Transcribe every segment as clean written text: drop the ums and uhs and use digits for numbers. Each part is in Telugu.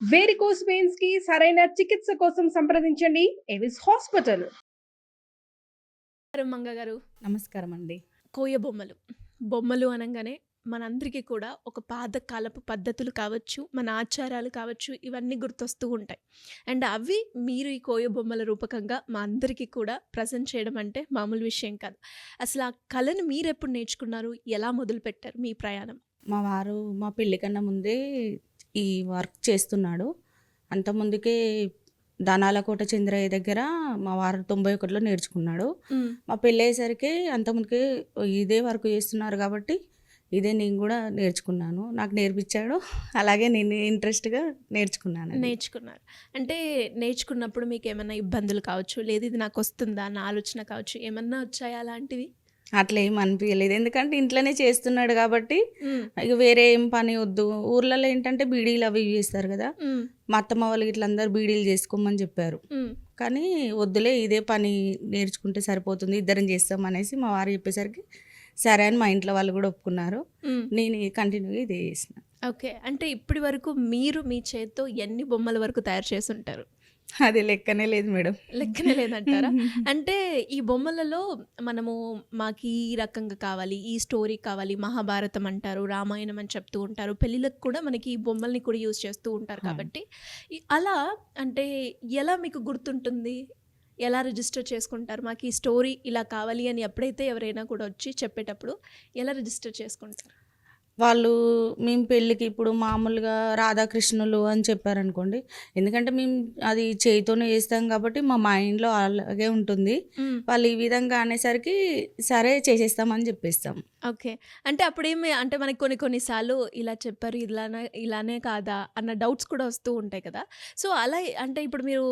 వేరికోస్ వెయిన్స్ కి సరైన చికిత్స కోసం సంప్రదించండి ఎవిస్ హాస్పిటల్. మంగ గారు, నమస్కారం అండి. కోయ బొమ్మలు. బొమ్మలు అనంగానే మనందరికీ కూడా ఒక పాతకాలపు పద్ధతులు కావచ్చు, మన ఆచారాలు కావచ్చు, ఇవన్నీ గుర్తొస్తూ ఉంటాయి. అండ్ అవి మీరు ఈ కోయ బొమ్మల రూపకంగా మా అందరికీ కూడా ప్రజెంట్ చేయడం అంటే మామూలు విషయం కాదు. అసలు ఆ కళను మీరెప్పుడు నేర్చుకున్నారు? ఎలా మొదలుపెట్టారు మీ ప్రయాణం? మా వారు మా పెళ్ళి కన్నా ముందే ఈ వర్క్ చేస్తున్నాడు. అంతకుముందుకే దానాలకోట చంద్రయ్య దగ్గర మా వారు 91లో నేర్చుకున్నాడు. మా పెళ్ళి అయ్యేసరికి అంతకుముందుకే ఇదే వర్క్ చేస్తున్నారు కాబట్టి ఇదే నేను కూడా నేర్చుకున్నాను. నాకు నేర్పించాడు. అలాగే నేను ఇంట్రెస్ట్గా నేర్చుకున్నాను. నేర్చుకున్నారు. అంటే నేర్చుకున్నప్పుడు మీకేమన్నా ఇబ్బందులు కావచ్చు, లేదు ఇది నాకు వస్తుందా అన్న ఆలోచన కావచ్చు, ఏమన్నా వచ్చాయా అలాంటివి? అట్లా ఏం అనిపించలేదు. ఎందుకంటే ఇంట్లోనే చేస్తున్నాడు కాబట్టి ఇక వేరే ఏం పని వద్దు. ఊర్లలో ఏంటంటే బీడీలు అవి ఇవి చేస్తారు కదా. మా అత్తమ్మ వాళ్ళకి ఇట్లా అందరు బీడీలు చేసుకోమని చెప్పారు. కానీ వద్దులే, ఇదే పని నేర్చుకుంటే సరిపోతుంది, ఇద్దరం చేస్తాం అనేసి మా వారు చెప్పేసరికి సరే అని మా ఇంట్లో వాళ్ళు కూడా ఒప్పుకున్నారు. నేను కంటిన్యూగా ఇదే చేసిన. ఓకే. అంటే ఇప్పటి వరకు మీరు మీ చేత్తో ఎన్ని బొమ్మల వరకు తయారు చేసి ఉంటారు? అది లెక్కనే లేదు మేడం. లెక్కనే లేదంటారా? అంటే ఈ బొమ్మలలో మనము మాకు ఈ రకంగా కావాలి, ఈ స్టోరీ కావాలి, మహాభారతం అంటారు, రామాయణం అని చెప్తూ ఉంటారు. పెళ్ళిళ్ళకి కూడా మనకి ఈ బొమ్మల్ని కూడా యూజ్ చేస్తూ ఉంటారు కాబట్టి అలా అంటే ఎలా మీకు గుర్తుంటుంది? ఎలా రిజిస్టర్ చేసుకుంటారు? మాకు ఈ స్టోరీ ఇలా కావాలి అని ఎప్పుడైతే ఎవరైనా కూడా వచ్చి చెప్పేటప్పుడు ఎలా రిజిస్టర్ చేసుకుంటారు? వాళ్ళు మేము పెళ్ళికి ఇప్పుడు మామూలుగా రాధాకృష్ణులు అని చెప్పారనుకోండి, ఎందుకంటే మేము అది చేయితోనే చేస్తాం కాబట్టి మా మైండ్లో అలాగే ఉంటుంది. వాళ్ళు ఈ విధంగా అనేసరికి సరే చేసేస్తామని చెప్పేస్తాం. ఓకే. అంటే అప్పుడేమి అంటే మనకి కొన్ని సార్లు ఇలా చెప్పారు, ఇలానే కాదా అన్న డౌట్స్ కూడా వస్తూ ఉంటాయి కదా. సో అలా అంటే ఇప్పుడు మీరు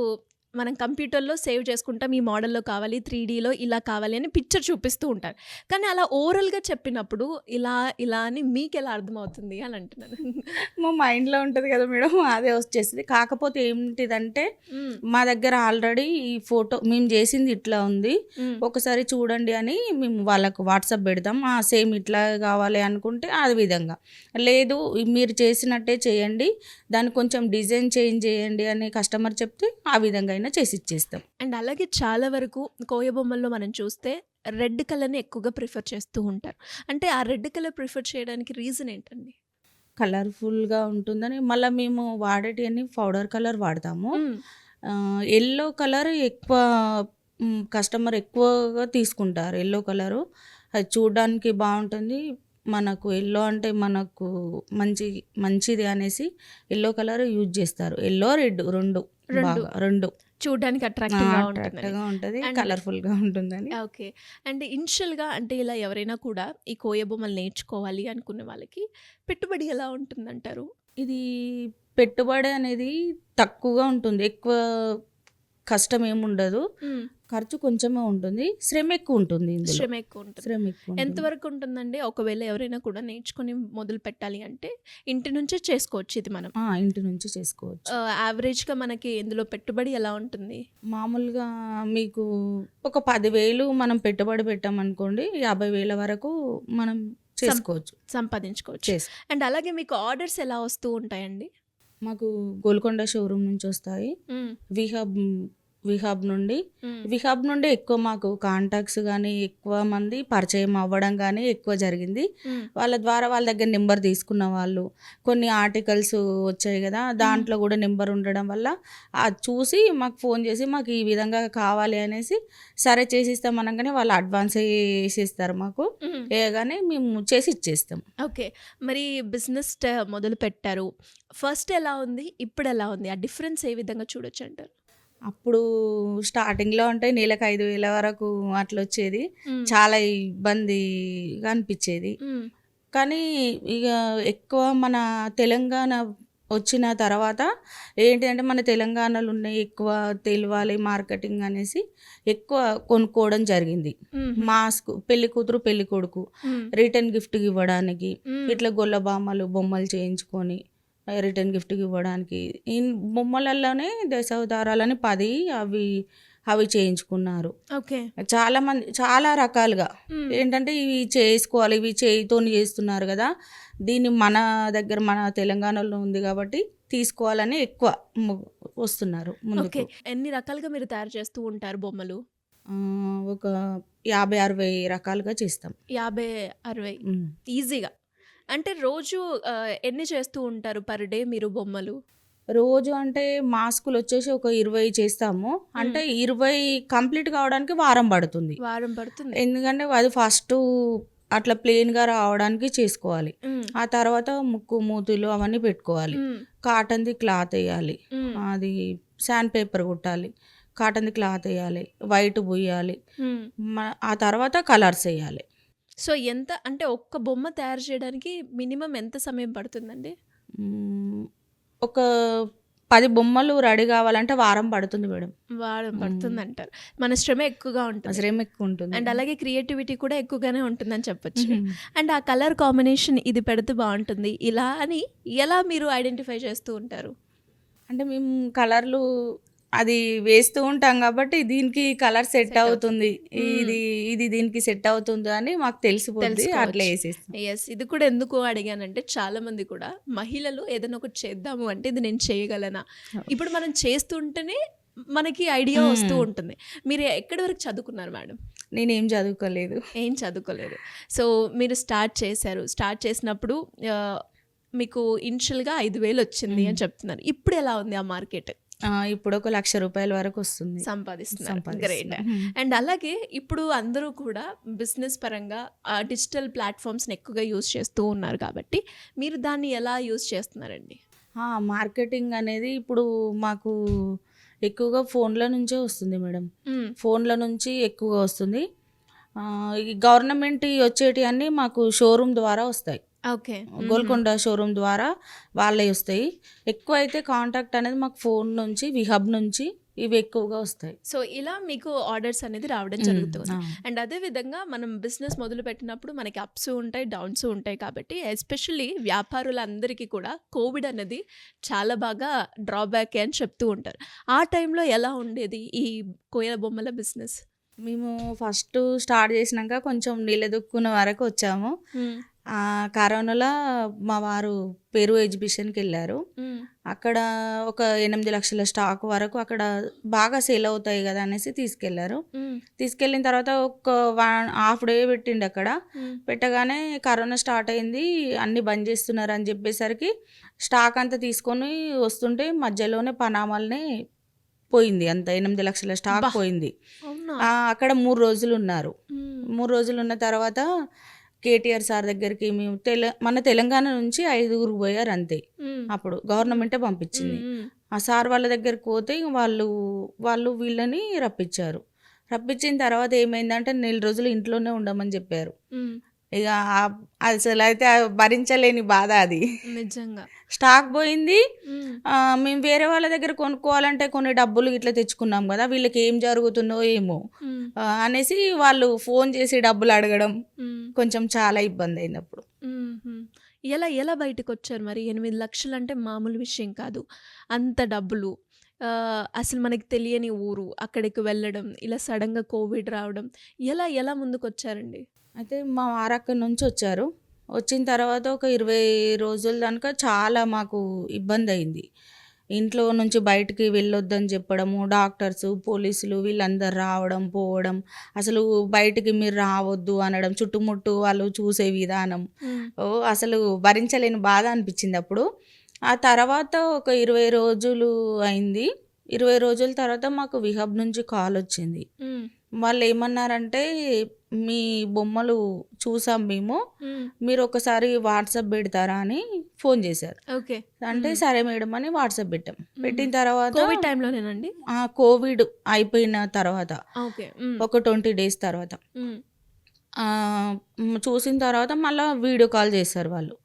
మనం కంప్యూటర్లో సేవ్ చేసుకుంటాం, ఈ మోడల్లో కావాలి, 3Dలో ఇలా కావాలి అని పిక్చర్ చూపిస్తూ ఉంటారు. కానీ అలా ఓరల్గా చెప్పినప్పుడు ఇలా అని మీకు ఎలా అర్థమవుతుంది అని అంటున్నాను. మా మైండ్లో ఉంటుంది కదా మేడం, అదే వచ్చేసింది. కాకపోతే ఏంటిదంటే మా దగ్గర ఆల్రెడీ ఈ ఫోటో మేము చేసింది ఇట్లా ఉంది, ఒకసారి చూడండి అని మేము వాళ్ళకు వాట్సాప్ పెడతాం. సేమ్ ఇట్లా కావాలి అనుకుంటే ఆ విధంగా, లేదు మీరు చేసినట్టే చేయండి, దాన్ని కొంచెం డిజైన్ చేంజ్ చేయండి అని కస్టమర్ చెప్తే ఆ విధంగా చేసి ఇచ్చేస్తాం. అండ్ అలాగే చాలా వరకు కోయ బొమ్మల్లో మనం చూస్తే రెడ్ కలర్ని ఎక్కువగా ప్రిఫర్ చేస్తూ ఉంటారు. అంటే ఆ రెడ్ కలర్ ప్రిఫర్ చేయడానికి రీజన్ ఏంటండి? కలర్ఫుల్గా ఉంటుందని. మళ్ళీ మేము వాడేటివన్నీ పౌడర్ కలర్ వాడతాము. ఎల్లో కలర్ ఎక్కువ కస్టమర్ ఎక్కువగా తీసుకుంటారు. ఎల్లో కలరు అది చూడడానికి బాగుంటుంది. మనకు ఎల్లో అంటే మనకు మంచిది అనేసి ఎల్లో కలర్ యూజ్ చేస్తారు. ఎల్లో రెడ్ రెండు చూడడానికి అట్రాక్టివ్గా ఉంటుంది, కలర్ఫుల్గా ఉంటుందని. ఓకే. అండ్ ఇనిషియల్గా అంటే ఇలా ఎవరైనా కూడా ఈ కోయ బొమ్మలు నేర్చుకోవాలి అనుకునే వాళ్ళకి పెట్టుబడి ఎలా ఉంటుందంటారు? ఇది పెట్టుబడి అనేది తక్కువగా ఉంటుంది, ఎక్కువ కష్టం ఏముండదు, ఖర్చు కొంచెమే ఉంటుంది, శ్రమ ఎక్కువ ఉంటుంది. శ్రమ ఎక్కువ. ఎంతవరకు ఉంటుందండి? ఒకవేళ ఎవరైనా కూడా నేర్చుకొని మొదలు పెట్టాలి అంటే ఇంటి నుంచే చేసుకోవచ్చు ఇది మనం? ఇంటి నుంచి చేసుకోవచ్చు. యావరేజ్గా మనకి ఇందులో పెట్టుబడి ఎలా ఉంటుంది? మామూలుగా మీకు ఒక 10,000 మనం పెట్టుబడి పెట్టామనుకోండి, 50,000 వరకు మనం సంపాదించుకోవచ్చు. అండ్ అలాగే మీకు ఆర్డర్స్ ఎలా వస్తూ ఉంటాయండి? మాకు గోల్కొండ షోరూమ్ నుంచి వస్తాయి. విహాబ్ నుండి ఎక్కువ మాకు కాంటాక్ట్స్ కానీ ఎక్కువ మంది పరిచయం అవ్వడం కానీ ఎక్కువ జరిగింది. వాళ్ళ ద్వారా వాళ్ళ దగ్గర నెంబర్ తీసుకున్న వాళ్ళు, కొన్ని ఆర్టికల్స్ వచ్చాయి కదా, దాంట్లో కూడా నెంబర్ ఉండడం వల్ల అది చూసి మాకు ఫోన్ చేసి మాకు ఈ విధంగా కావాలి అనేసి సరే చేసిస్తాం అనగానే వాళ్ళు అడ్వాన్స్ వేసిస్తారు మాకు, వేయగానే మేము చేసి ఇచ్చేస్తాం. ఓకే. మరి బిజినెస్ మొదలు పెట్టారు, ఫస్ట్ ఎలా ఉంది, ఇప్పుడు ఎలా ఉంది? ఆ డిఫరెన్స్ ఏ విధంగా చూడొచ్చు అంటారు? అప్పుడు స్టార్టింగ్లో అంటే నెలకు 5,000 వరకు అట్లా వచ్చేది, చాలా ఇబ్బందిగా అనిపించేది. కానీ ఇక ఎక్కువ మన తెలంగాణ వచ్చిన తర్వాత ఏంటంటే మన తెలంగాణలో ఉన్నాయి ఎక్కువ తెలియాలి మార్కెటింగ్ అనేసి ఎక్కువ కొనుక్కోవడం జరిగింది. మాస్క్ పెళ్లి కూతురు పెళ్లి కొడుకు రిటర్న్ గిఫ్ట్ ఇవ్వడానికి ఇట్లా గొల్లబామలు బొమ్మలు చేయించుకొని రిటర్న్ గిఫ్ట్కి ఇవ్వడానికి ఈ బొమ్మలలోనే దశావతారాలని 10 అవి చేయించుకున్నారు. ఓకే. చాలా మంది చాలా రకాలుగా ఏంటంటే ఇవి చేసుకోవాలి, ఇవి చేయితో చేస్తున్నారు కదా, దీన్ని మన దగ్గర మన తెలంగాణలో ఉంది కాబట్టి తీసుకోవాలని ఎక్కువ వస్తున్నారు ముందుకు. ఓకే. ఎన్ని రకాలుగా మీరు తయారు చేస్తూ ఉంటారు బొమ్మలు? ఒక 50-60 రకాలుగా చేస్తాం. 50, 60 ఈజీగా. అంటే రోజు ఎన్ని చేస్తూ ఉంటారు పర్ డే మీరు బొమ్మలు? రోజు అంటే మాస్కులు వచ్చేసి ఒక 20 చేస్తాము. అంటే 20 కంప్లీట్ కావడానికి వారం పడుతుంది. వారం పడుతుంది. ఎందుకంటే అది ఫస్ట్ అట్లా ప్లెయిన్గా రావడానికి చేసుకోవాలి. ఆ తర్వాత ముక్కు మూతులు అవన్నీ పెట్టుకోవాలి. కాటన్ది క్లాత్ వేయాలి, అది శాండ్ పేపర్ కుట్టాలి, కాటన్ది క్లాత్ వేయాలి, వైట్ పూయాలి, ఆ తర్వాత కలర్స్ వేయాలి. సో ఎంత అంటే ఒక్క బొమ్మ తయారు చేయడానికి మినిమం ఎంత సమయం పడుతుందండి? ఒక 10 బొమ్మలు రెడీ కావాలంటే వారం పడుతుంది మేడం. వారం పడుతుంది అంటారు. మన శ్రమ ఎక్కువగా ఉంటుంది. శ్రమ ఎక్కువ ఉంటుంది అండ్ అలాగే క్రియేటివిటీ కూడా ఎక్కువగానే ఉంటుందని చెప్పొచ్చు. అండ్ ఆ కలర్ కాంబినేషన్ ఇది పెడితే బాగుంటుంది ఇలా అని ఎలా మీరు ఐడెంటిఫై చేస్తూ ఉంటారు? అంటే మేము కలర్లు అది వేస్తూ ఉంటాం కాబట్టి దీనికి కలర్ సెట్ అవుతుంది, ఇది దీనికి సెట్ అవుతుంది అని మాకు తెలిసిపోతుంది, అట్లా వేసేస్తాం. ఎస్, ఇది కూడా ఎందుకు అడిగానంటే చాలా మంది కూడా మహిళలు ఏదైనా ఒకటి చేద్దాము అంటే ఇది నేను చేయగలనా, ఇప్పుడు మనం చేస్తుంటేనే మనకి ఐడియా వస్తూ ఉంటుంది. మీరు ఎక్కడి వరకు చదువుకున్నారు మేడం? నేనేం చదువుకోలేదు. ఏం చదువుకోలేదు. సో మీరు స్టార్ట్ చేశారు. స్టార్ట్ చేసినప్పుడు మీకు ఇనిషియల్గా 5,000 వచ్చింది అని చెప్తున్నారు. ఇప్పుడు ఎలా ఉంది ఆ మార్కెట్? ఇప్పుడు ఒక 1,00,000 రూపాయల వరకు వస్తుంది, సంపాదిస్తున్నారు. గ్రేట్. అండ్ అలాగే ఇప్పుడు అందరూ కూడా బిజినెస్ పరంగా డిజిటల్ ప్లాట్ఫామ్స్ని ఎక్కువగా యూజ్ చేస్తూ ఉన్నారు కాబట్టి మీరు దాన్ని ఎలా యూజ్ చేస్తున్నారండి? మార్కెటింగ్ అనేది ఇప్పుడు మాకు ఎక్కువగా ఫోన్ల నుంచే వస్తుంది మేడం. ఫోన్ల నుంచి ఎక్కువగా వస్తుంది. గవర్నమెంట్ వచ్చేటి అన్నీ మాకు షోరూమ్ ద్వారా వస్తాయి. ఓకే. గోల్కొండ షోరూమ్ ద్వారా వాళ్ళే వస్తాయి. ఎక్కువ అయితే కాంటాక్ట్ అనేది మాకు ఫోన్ నుంచి, విహబ్ నుంచి ఇవి ఎక్కువగా వస్తాయి. సో ఇలా మీకు ఆర్డర్స్ అనేది రావడం జరుగుతుంది. అండ్ అదే విధంగా మనం బిజినెస్ మొదలు పెట్టినప్పుడు మనకి అప్స్ ఉంటాయి, డౌన్స్ ఉంటాయి కాబట్టి ఎస్పెషల్లీ వ్యాపారులందరికీ కూడా కోవిడ్ అనేది చాలా బాగా డ్రాబ్యాక్ అని చెప్తూ ఉంటారు. ఆ టైంలో ఎలా ఉండేది ఈ కోయల బొమ్మల బిజినెస్? మేము ఫస్ట్ స్టార్ట్ చేసినాక కొంచెం నిలదొక్కున్న వరకు వచ్చాము. కరోనాలో మా వారు పెరు ఎగ్జిబిషన్కి వెళ్ళారు. అక్కడ ఒక 8 లక్షల స్టాక్ వరకు అక్కడ బాగా సేల్ అవుతాయి కదా అనేసి తీసుకెళ్లారు. తీసుకెళ్ళిన తర్వాత ఒక హాఫ్ డే పెట్టిండు అక్కడ. పెట్టగానే కరోనా స్టార్ట్ అయింది, అన్ని బంద్ చేస్తున్నారు అని చెప్పేసరికి స్టాక్ అంతా తీసుకొని వస్తుంటే మధ్యలోనే పనామాలనే పోయింది, అంత 8 లక్షల స్టాక్ పోయింది. అక్కడ 3 రోజులు ఉన్నారు. 3 రోజులు ఉన్న తర్వాత కేటీఆర్ సార్ దగ్గరికి మేము మన తెలంగాణ నుంచి 5 పోయారు అంతే. అప్పుడు గవర్నమెంటే పంపించింది. ఆ సార్ వాళ్ళ దగ్గరికి పోతే వాళ్ళు వీళ్ళని రప్పించారు. రప్పించిన తర్వాత ఏమైందంటే 4 రోజులు ఇంట్లోనే ఉండమని చెప్పారు. ఇక అసలు అయితే భరించలేని బాధ అది. నిజంగా స్టాక్ పోయింది. మేము వేరే వాళ్ళ దగ్గర కొనుక్కోవాలంటే కొన్ని డబ్బులు ఇట్లా తెచ్చుకున్నాం కదా, వీళ్ళకి ఏం జరుగుతుందో ఏమో అనేసి వాళ్ళు ఫోన్ చేసి డబ్బులు అడగడం కొంచెం చాలా ఇబ్బంది అయింది అప్పుడు. ఎలా బయటకు వచ్చారు మరి? 8 లక్షలు అంటే మామూలు విషయం కాదు. అంత డబ్బులు, అసలు మనకి తెలియని ఊరు, అక్కడికి వెళ్ళడం, ఇలా సడన్గా కోవిడ్ రావడం, ఎలా ముందుకు వచ్చారండి? అయితే మా వారు అక్కడి నుంచి వచ్చారు. వచ్చిన తర్వాత ఒక 20 రోజుల దాకా చాలా మాకు ఇబ్బంది అయింది. ఇంట్లో నుంచి బయటికి వెళ్ళొద్దని చెప్పడము, డాక్టర్స్, పోలీసులు వీళ్ళందరూ రావడం పోవడం, అసలు బయటికి మీరు రావద్దు అనడం, చుట్టుముట్టు వాళ్ళు చూసే విధానం, అసలు భరించలేని బాధ అనిపించింది అప్పుడు. ఆ తర్వాత ఒక 20 రోజులు అయింది. 20 రోజుల తర్వాత మాకు విహబ్ నుంచి కాల్ వచ్చింది. వాళ్ళు ఏమన్నారంటే, మీ బొమ్మలు చూసాం మేము, మీరు ఒకసారి వాట్సాప్ పెడతారా అని ఫోన్ చేశారు. ఓకే. అంటే సరే మేడం అని వాట్సాప్ పెట్టాం. పెట్టిన తర్వాత కోవిడ్ టైంలోనేనండి? కోవిడ్ అయిపోయిన తర్వాత ఓకే, ఒక 20 డేస్ తర్వాత చూసిన తర్వాత మళ్ళీ వీడియో కాల్ చేశారు వాళ్ళు.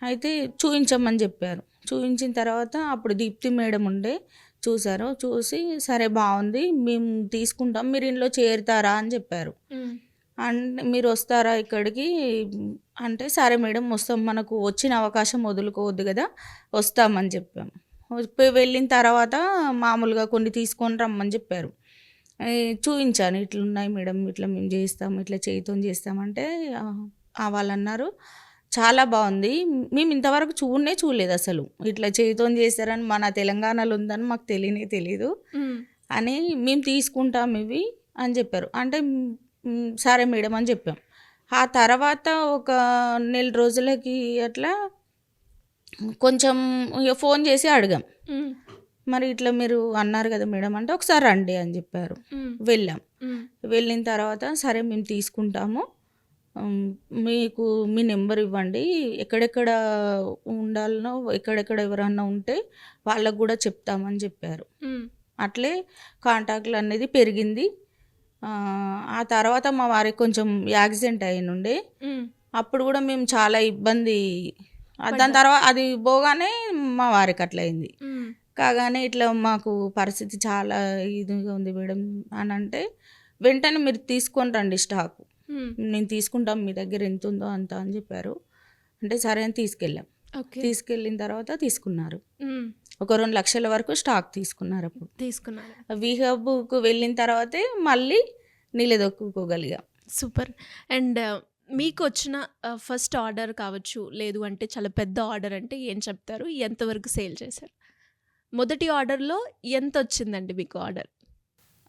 అయితే చూపించమని చెప్పారు. చూపించిన తర్వాత అప్పుడు దీప్తి మేడం ఉండే, చూసారు. చూసి సరే బాగుంది, మేము తీసుకుంటాం, మీరు ఇంట్లో చేరుతారా అని చెప్పారు. అంటే మీరు వస్తారా ఇక్కడికి అంటే సరే మేడం వస్తాం, మనకు వచ్చిన అవకాశం వదులుకోవద్దు కదా, వస్తామని చెప్పాము. వెళ్ళిన తర్వాత మామూలుగా కొన్ని తీసుకొని రమ్మని చెప్పారు. చూపించాను, ఇట్లున్నాయి మేడం, ఇట్లా మేము చేస్తాం, ఇట్లా చేయితో చేస్తామంటే వాళ్ళు అన్నారు, చాలా బాగుంది. మేము ఇంతవరకు చూడలేదు అసలు. ఇట్లా చేయితోని చేస్తారని మన తెలంగాణలో ఉందని మాకు తెలీదు అని. మేము తీసుకుంటాం ఇవి అని చెప్పారు. అంటే సరే మేడం అని చెప్పాం. ఆ తర్వాత ఒక నెల రోజులకి అట్లా కొంచెం ఇక ఫోన్ చేసి అడిగాం, మరి ఇట్లా మీరు అన్నారు కదా మేడం అంటే, ఒకసారి రండి అని చెప్పారు. వెళ్ళాం. వెళ్ళిన తర్వాత సరే మేము తీసుకుంటాము, మీకు మీ నెంబర్ ఇవ్వండి, ఎక్కడెక్కడ ఉండాలనో ఎక్కడెక్కడ ఎవరన్నా ఉంటే వాళ్ళకు కూడా చెప్తామని చెప్పారు. అట్లే కాంటాక్ట్లు అనేది పెరిగింది. ఆ తర్వాత మా వారికి కొంచెం యాక్సిడెంట్ అయినుండే, అప్పుడు కూడా మేము చాలా ఇబ్బంది. దాని తర్వాత అది పోగానే మా వారికి అట్లా అయింది. కాగానే ఇట్లా మాకు పరిస్థితి చాలా ఇదిగా ఉంది మేడం అని అంటే, వెంటనే మీరు తీసుకొని రండి స్టాకు, నేను తీసుకుంటాం, మీ దగ్గర ఎంత ఉందో అంత అని చెప్పారు. అంటే సరే అని తీసుకెళ్ళాం. తీసుకెళ్ళిన తర్వాత తీసుకున్నారు. ఒక 2 లక్షల వరకు స్టాక్ తీసుకున్నారు. అప్పుడు వీహబ్కు వెళ్ళిన తర్వాతే మళ్ళీ నిలదొక్కుకోగలిగాం. సూపర్. అండ్ మీకు వచ్చిన ఫస్ట్ ఆర్డర్ కావచ్చు, లేదు అంటే చాలా పెద్ద ఆర్డర్ అంటే ఏం చెప్తారు? ఎంతవరకు సేల్ చేశారు? మొదటి ఆర్డర్లో ఎంత వచ్చిందండి మీకు ఆర్డర్?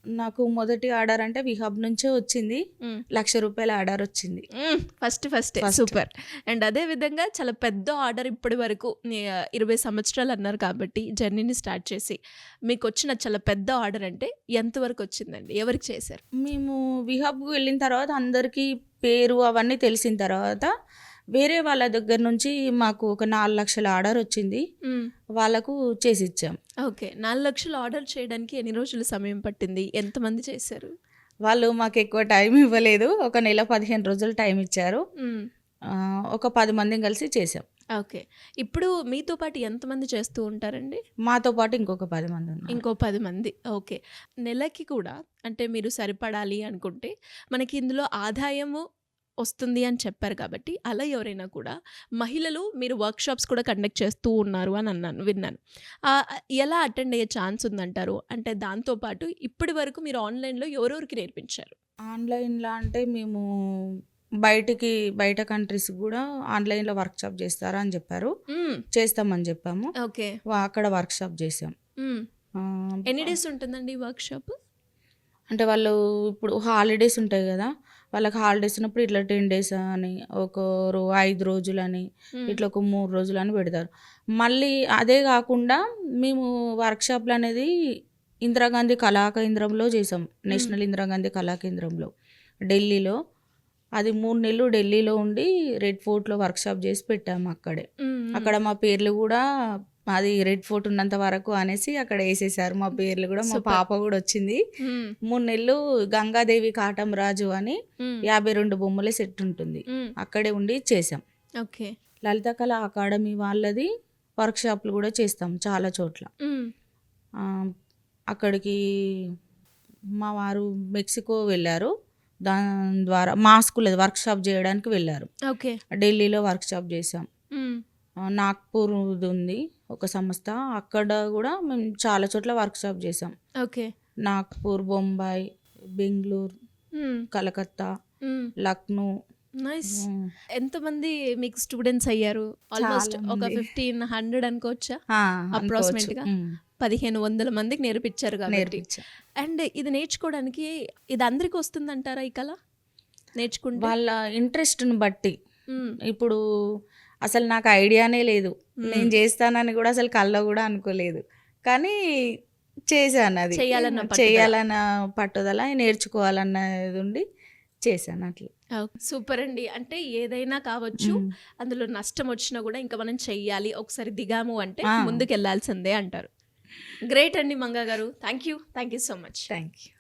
నాకు మొదటి ఆర్డర్ అంటే విహబ్ నుంచే వచ్చింది. 1,00,000 రూపాయల ఆర్డర్ వచ్చింది ఫస్ట్. సూపర్. అండ్ అదే విధంగా చాలా పెద్ద ఆర్డర్ ఇప్పటి వరకు 20 సంవత్సరాలు అన్నారు కాబట్టి జర్నీని స్టార్ట్ చేసి మీకు వచ్చిన చాలా పెద్ద ఆర్డర్ అంటే ఎంతవరకు వచ్చిందండి? ఎవరికి చేశారు? మేము విహబ్కు వెళ్ళిన తర్వాత అందరికీ పేరు అవన్నీ తెలిసిన తర్వాత వేరే వాళ్ళ దగ్గర నుంచి మాకు ఒక 4 లక్షల ఆర్డర్ వచ్చింది. వాళ్ళకు చేసి ఇచ్చాం. ఓకే. 4 లక్షల ఆర్డర్ చేయడానికి ఎన్ని రోజులు సమయం పట్టింది? ఎంతమంది చేశారు? వాళ్ళు మాకు ఎక్కువ టైం ఇవ్వలేదు. ఒక నెల 15 రోజులు టైం ఇచ్చారు. ఒక 10 మందిని కలిసి చేసాం. ఓకే. ఇప్పుడు మీతో పాటు ఎంతమంది చేస్తూ ఉంటారండి? మాతో పాటు ఇంకొక 10 మంది ఉన్నారు. ఇంకో 10 మంది. ఓకే. నెలకి కూడా అంటే మీరు సరిపడాలి అనుకుంటే మనకి ఇందులో ఆదాయము వస్తుంది అని చెప్పారు కాబట్టి, అలా ఎవరైనా కూడా మహిళలు మీరు వర్క్షాప్స్ కూడా కండక్ట్ చేస్తూ ఉన్నారు అని విన్నాను. ఎలా అటెండ్ అయ్యే ఛాన్స్ ఉందంటారు? అంటే దాంతోపాటు ఇప్పటి వరకు మీరు ఆన్లైన్లో ఎవరెవరికి నేర్పించారు? ఆన్లైన్లో అంటే మేము బయట కంట్రీస్ కూడా ఆన్లైన్లో వర్క్షాప్ చేస్తారా అని చెప్పారు. చేస్తామని చెప్పాము. ఓకే. అక్కడ వర్క్షాప్ చేసాం. ఎన్ని డేస్ ఉంటుందండి వర్క్షాప్? అంటే వాళ్ళు ఇప్పుడు హాలిడేస్ ఉంటాయి కదా, వాళ్ళకి హాలిడేస్ ఉన్నప్పుడు ఇట్లా 10 డేస్ అని, ఒక 5 రోజులని, ఇట్లా ఒక 3 రోజులు అని పెడతారు. మళ్ళీ అదే కాకుండా మేము వర్క్షాప్లు అనేది ఇందిరాగాంధీ కళాకేంద్రంలో చేసాం. నేషనల్ ఇందిరాగాంధీ కళాకేంద్రంలో ఢిల్లీలో. అది 3 నెలలు ఢిల్లీలో ఉండి రెడ్ ఫోర్ట్లో వర్క్షాప్ చేసి పెట్టాము. అక్కడ మా పేర్లు కూడా, అది రెడ్ ఫోర్ట్ ఉన్నంత వరకు అనేసి అక్కడ వేసేసారు మా పేర్లు కూడా. మా పాప కూడా వచ్చింది. 3 నెలలు గంగాదేవి కాటం రాజు అని 52 బొమ్మల సెట్ ఉంటుంది, అక్కడే ఉండి చేసాం. ఓకే. లలిత కళా అకాడమీ వాళ్ళది వర్క్షాప్లు కూడా చేస్తాం చాలా చోట్ల. అక్కడికి మా వారు మెక్సికో వెళ్ళారు, దాని ద్వారా మాస్కుల వర్క్షాప్ చేయడానికి వెళ్ళారు. ఓకే. ఢిల్లీలో వర్క్షాప్ చేసాం. నాగ్పూర్ ఉంది ఒక సంస్థ, అక్కడ కూడా మేము చాలా చోట్ల వర్క్షాప్ చేసాం. ఓకే. నాగ్పూర్, బొంబాయి, బెంగళూరు, కలకత్తా, లక్నో. నైస్. ఎంతమంది మీకు స్టూడెంట్స్ అయ్యారు? ఆల్మోస్ట్ ఒక 1500 అనుకోవచ్చా? అప్రాక్సిమేట్ గా 1500 మందికి నేర్పించారు కాబట్టి. అండ్ ఇది నేర్చుకోవడానికి ఇది అందరికి వస్తుందంటారా ఈ కళ? నేర్చుకుంటే వాళ్ళ ఇంట్రెస్ట్ని బట్టి. ఇప్పుడు అసలు నాకు ఐడియానే లేదు, నేను చేస్తానని కూడా అసలు కళ్ళలో కూడా అనుకోలేదు, కానీ చేశాను. అది చేయాలన్న పట్టుదల, నేర్చుకోవాలన్నది ఉండి చేశాను అట్లా. సూపర్ అండి. అంటే ఏదైనా కావచ్చు, అందులో నష్టం వచ్చినా కూడా ఇంకా మనం చెయ్యాలి, ఒకసారి దిగాము అంటే ముందుకు వెళ్ళాల్సిందే అంటారు. గ్రేట్ అండి మంగా గారు. Thank you so much. Thank you.